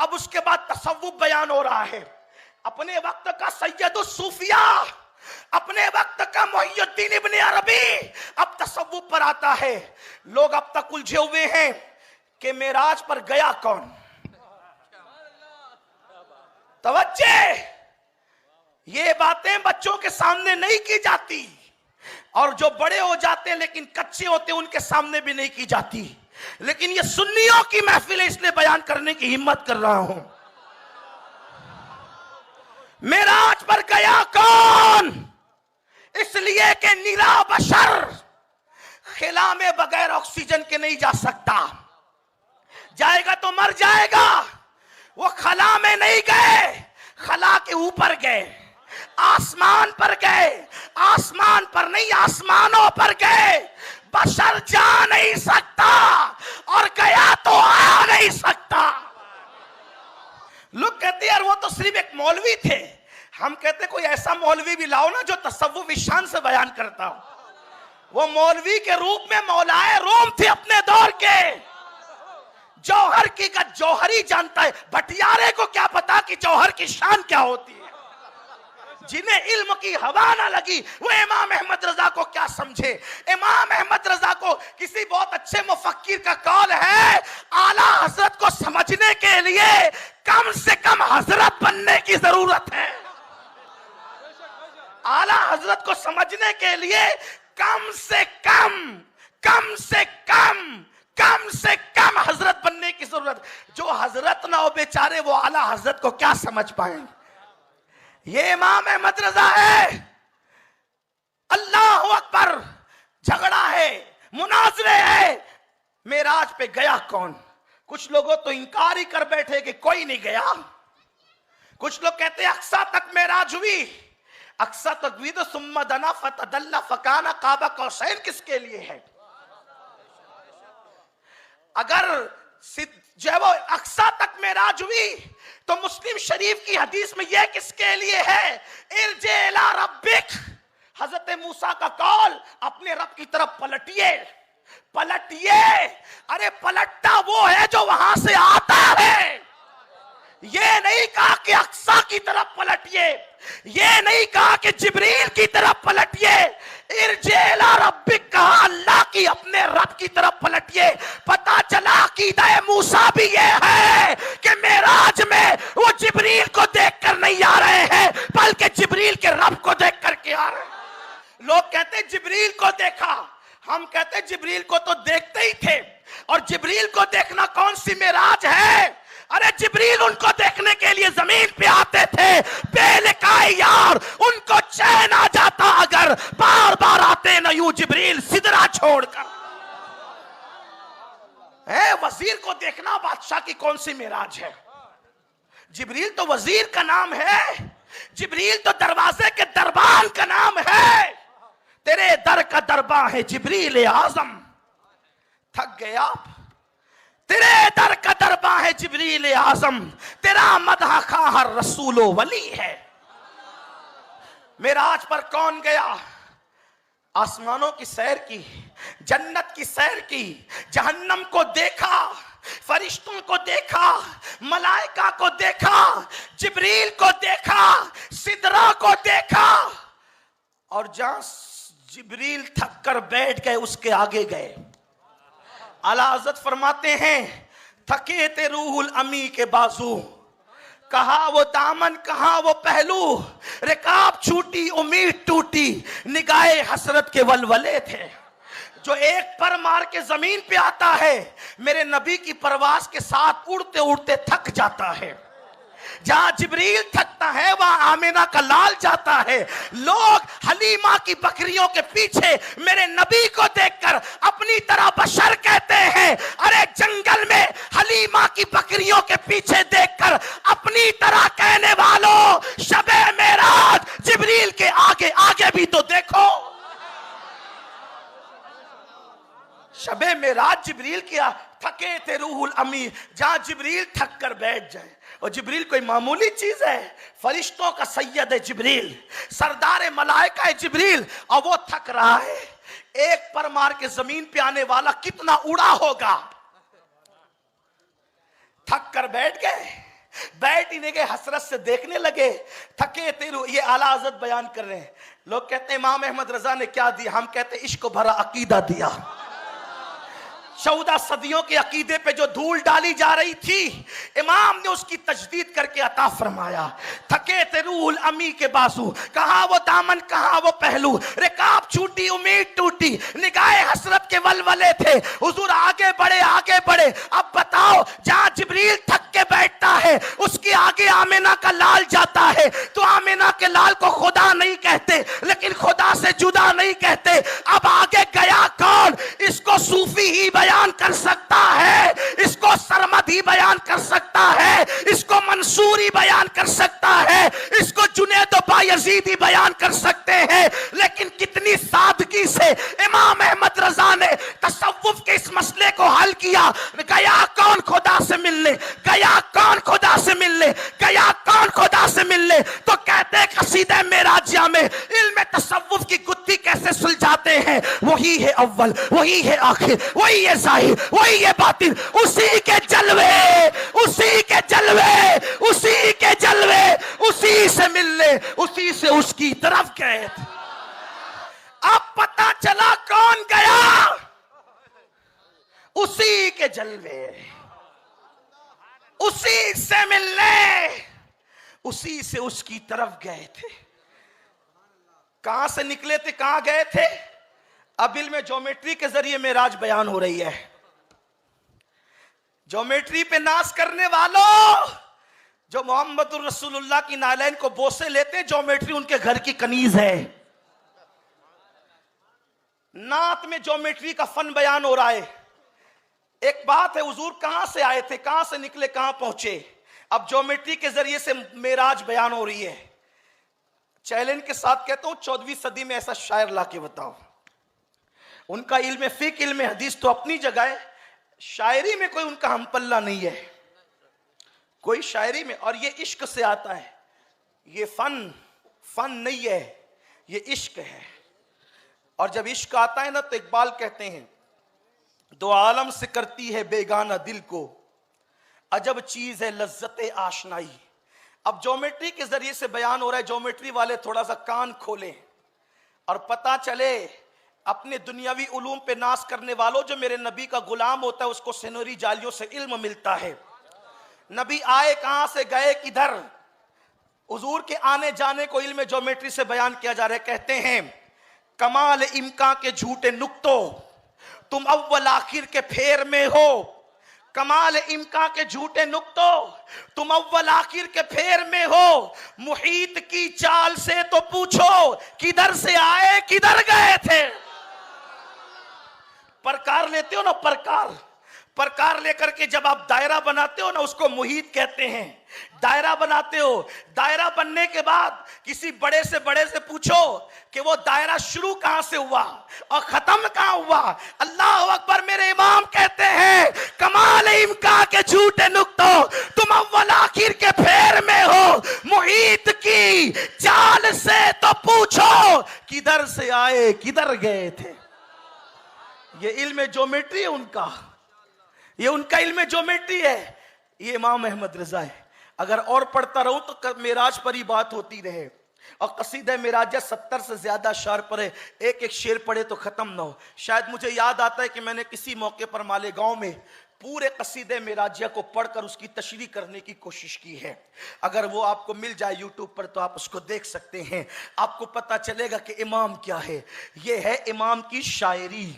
अब उसके बाद तसव्वुफ बयान हो रहा है। अपने वक्त का सैयदुस सूफिया, अपने वक्त का मुहियुद्दीन इब्न अरबी अब तसव्वुफ पर आता है। लोग अब तक उलझे हुए हैं कि मेराज पर गया कौन। तवज्जे, ये बातें बच्चों के सामने नहीं की जाती, और जो बड़े हो जाते हैं लेकिन कच्चे होते हैं उनके सामने भी नहीं की जाती। लेकिन ये सुन्नियों की महफिल है, इसलिए बयान करने की हिम्मत कर रहा हूं। मेराज पर गया कौन? इसलिए कि निरा बशर खिला में बगैर ऑक्सीजन के नहीं जा सकता। जाएगा तो मर जाएगा। वो खला में नहीं गए, खला के ऊपर गए, आसमान पर गए, आसमान पर नहीं आसमानों पर गए। बशर जा नहीं सकता और गया तो आ नहीं सकता। लोग कहते हैं यार वो तो सिर्फ एक मौलवी थे। हम कहते कोई ऐसा मौलवी भी लाओ ना जो तसव्वुफ शान से बयान करता हो। वो मौलवी के रूप में मौलाए रोम थे अपने दौर के। जौहर की का जौहरी जानता है, भटियारे को क्या पता कि जौहर की शान क्या होती है। जिन्हें इल्म की हवा ना लगी वो इमाम अहमद रजा को क्या समझे। इमाम अहमद रजा को किसी बहुत अच्छे मुफक्किर का कौल है, आला हजरत को समझने के लिए कम से कम हजरत बनने की जरूरत है। आला हजरत को समझने के लिए कम से कम हजरत बनने की जरूरत। जो हजरत ना हो बेचारे वो आला हजरत को क्या समझ पाएंगे। ये इमाम अहमद रजा है। अल्लाह अकबर, झगड़ा है, मुनाजरे है। मेराज पे गया कौन? कुछ लोगों तो इंकार ही कर बैठे कि कोई नहीं गया। कुछ लोग कहते हैं अक्सा तक मेराज हुई। अक्सा तक भी तो सुम्मा दना फतदल्ला फकाना काबा कौसैन किसके लिए है? अगर जो है वो अक्सा तक मेराज हुई तो मुस्लिम शरीफ की हदीस में यह किसके लिए है? इरजे इला रब्बिक, हजरत मूसा का कौल, अपने रब की तरफ पलटिए। अरे पलटता वो है जो वहां से आता है। ये नहीं कहा कि अक्सा की तरफ पलटिए, ये नहीं कहा कि जिब्रील की तरफ पलटिए। इरजे इला रब्बिक कहा, अल्लाह की अपने रब की तरफ पलटिए। पता चला अकीदा मूसा भी ये है कि मेराज में वो जिब्रील को देखकर नहीं आ रहे हैं बल्कि जिब्रील के रब को देख करके आ रहे हैं। लोग कहते हैं जिब्रील को देखा, हम कहते हैं जिब्रील को तो देखते ही थे। और जिब्रील को देखना कौन सी मेराज है? अरे जिब्रील उनको देखने के लिए जमीन पे आते थे बेलिकाए यार, उनको चैन आ जाता अगर बार बार आते न यूं जिब्रील सिदरा छोड़कर। वजीर को देखना बादशाह की कौन सी मेराज है? जिब्रील तो वजीर का नाम है, जिब्रील तो दरवाजे के दरबान का नाम है। तेरे दर का दरबान है जिब्रील आजम। थक गए आप? तेरे दर का दरबा है जिब्रील आजम, तेरा मदह खा हर रसूलो वली है। मेराज पर कौन गया? आसमानों की सैर की, जन्नत की सैर की, जहन्नम को देखा, फरिश्तों को देखा, मलाइका को देखा, जिब्रील को देखा, सिदरा को देखा। और जहां जिब्रील थक कर बैठ गए उसके आगे गए। आला हज़रत फरमाते हैं थके ते रूहुल अमी के बाजू, कहा वो दामन कहा वो पहलू, रिकाब छूटी उम्मीद टूटी, निगाहे हसरत के वलवले थे। जो एक पर मार के जमीन पे आता है मेरे नबी की परवास के साथ उड़ते उड़ते थक जाता है। जहां जिब्रील थकता है वहां आमिना का लाल जाता है। लोग हलीमा की बकरियों के पीछे मेरे नबी को देखकर अपनी तरह बशर कहते हैं। अरे जंगल में हलीमा की बकरियों के पीछे देखकर अपनी तरह कहने वालों, शबे मेराज जिब्रील के आगे आगे भी तो देखो। शबे मेराज जिब्रील किया, थके थे रूहुल अमी, जहां जिब्रील थक कर बैठ जाए। और जिब्रील कोई मामूली चीज है, फरिश्तों का सैयद है जिब्रील, सरदार मलाइका है जिब्रील, और वो थक रहा है। एक पर मार के जमीन पे आने वाला कितना उड़ा होगा। थक कर बैठ गए। निगाह हसरत से देखने लगे, थके तेरू। ये आला हज़रत बयान कर रहे हैं। लोग कहते हैं इमाम अहमद रजा ने क्या दिया, हम कहते हैं इश्क भरा अकीदा दिया। 14 सदियों के अकीदे पे जो धूल डाली जा रही थी, इमाम ने उसकी तजदीद करके अता फरमाया। थके थे रूहुल अमी के बासु, कहाँ वो दामन कहाँ वो पहलू, रिकाब छूटी उम्मीद टूटी, निगाहे हसरत के वलवले थे। हुजूर आगे बढ़े। अब बताओ, जहाँ जिब्रील थक के बैठता है उसके आगे आमिना का लाल जाता है, तो आमिना के लाल को खुदा नहीं कहते, लेकिन खुदा से जुदा नहीं कहते। अब आगे गया कौन? इसको सूफी ही बयान कर सकता है, इसको सरमद ही बयान कर सकता है, इसको मंसूर ही बयान कर सकता है, इसको जुनैद बायजीद ही बयान कर सकते हैं। लेकिन कितनी सादगी से इमाम अहमद रजा ने तसव्वुफ के इस मसले को हल किया। गया कौन खुदा से मिलने, गया कौन खुदा से मिलने, गया कौन खुदा से मिलने? तो कहते कसीदे मेराजिया में इल्म तसव्वुफ की गुत्थी कैसे सुलझाते हैं? वही है अव्वल, वही है आखिर, वही है जाहिर, वही है बातिन, उसी के जलवे, उसी के जलवे, उसी के जलवे, उसी से मिलने, उसी से उसकी तरफ गए। अब पता चला कौन गया, उसी के जलवे, उसी से मिलने, उसी से उसकी तरफ गए थे। कहां से निकले थे, कहां गए थे? अब इल्म ज्योमेट्री के जरिए मेराज बयान हो रही है। ज्योमेट्री पे नाश करने वालों, जो मोहम्मद रसूलुल्लाह की नालैन को बोसे लेते हैं, ज्योमेट्री उनके घर की कनीज है। नात में ज्योमेट्री का फन बयान हो रहा है। एक बात है, हुजूर कहां से आए थे, कहां से निकले, कहां पहुंचे। अब ज्योमेट्री के जरिए से मेराज बयान हो रही है। चैलेंज के साथ कहता हूं, 14वीं सदी में ऐसा शायर लाके बताओ। उनका इल्म फिक, इल्म हदीस तो अपनी जगह है, शायरी में कोई उनका हमपल्ला नहीं है, कोई शायरी में। और ये इश्क से आता है, ये फन नहीं है, ये इश्क है। और जब इश्क आता है ना, तो इकबाल कहते हैं, दो आलम से करती है बेगाना दिल को, अजब चीज है लज्जत आशनाई। अब ज्योमेट्री के जरिए से बयान हो रहा है। ज्योमेट्री वाले थोड़ा सा कान खोलें और पता चले अपने दुनियावी उलूम पे नाश करने वालों, जो मेरे नबी का गुलाम होता है उसको सिनोरी जालियों से इल्म मिलता है। नबी आए कहां से, गए किधर? हुजूर के आने जाने को इल्म ज्योमेट्री से बयान किया जा रहा है। कहते हैं, कमाल इम्का के झूठे नुक्तों, तुम अव्वल आखिर के फेर में हो। कमाल इम्का के झूठे नुक्तों, तुम अव्वल आखिर के फेर में हो। मुहीत की चाल से तो पूछो, किधर से आए किधर गए थे। प्रकार लेते हो ना, प्रकार लेकर के जब आप दायरा बनाते हो ना, उसको मुहीत कहते हैं। दायरा बनाते हो, दायरा बनने के बाद किसी बड़े से पूछो कि वो दायरा शुरू कहां से हुआ और खत्म कहां हुआ। अल्लाह अकबर। मेरे इमाम कहते हैं, कमाल इम्का के झूठे नुक्तों, तुम अव्वल आखिर के फेर में हो। मुहीत की चाल से तो पूछो, किधर से आए किधर गए थे। ये इल्म ज्योमेट्री है उनका, ये उनका इल्म ज्योमेट्री है। ये इमाम अहमद रजा है। अगर और पढ़ता रहूं तो मेराज पर ही बात होती रहे। और कसीदा मेराज 70 से ज्यादा शार पढ़े, एक एक शेर पढ़े तो खत्म ना हो। शायद मुझे याद आता है कि मैंने किसी मौके पर मालेगांव में पूरे कसीदे मेराजिया को पढ़कर उसकी तशरीह करने की कोशिश की है। अगर वो आपको मिल जाए यूट्यूब पर तो आप उसको देख सकते हैं। आपको पता चलेगा कि इमाम क्या है। ये है इमाम की शायरी।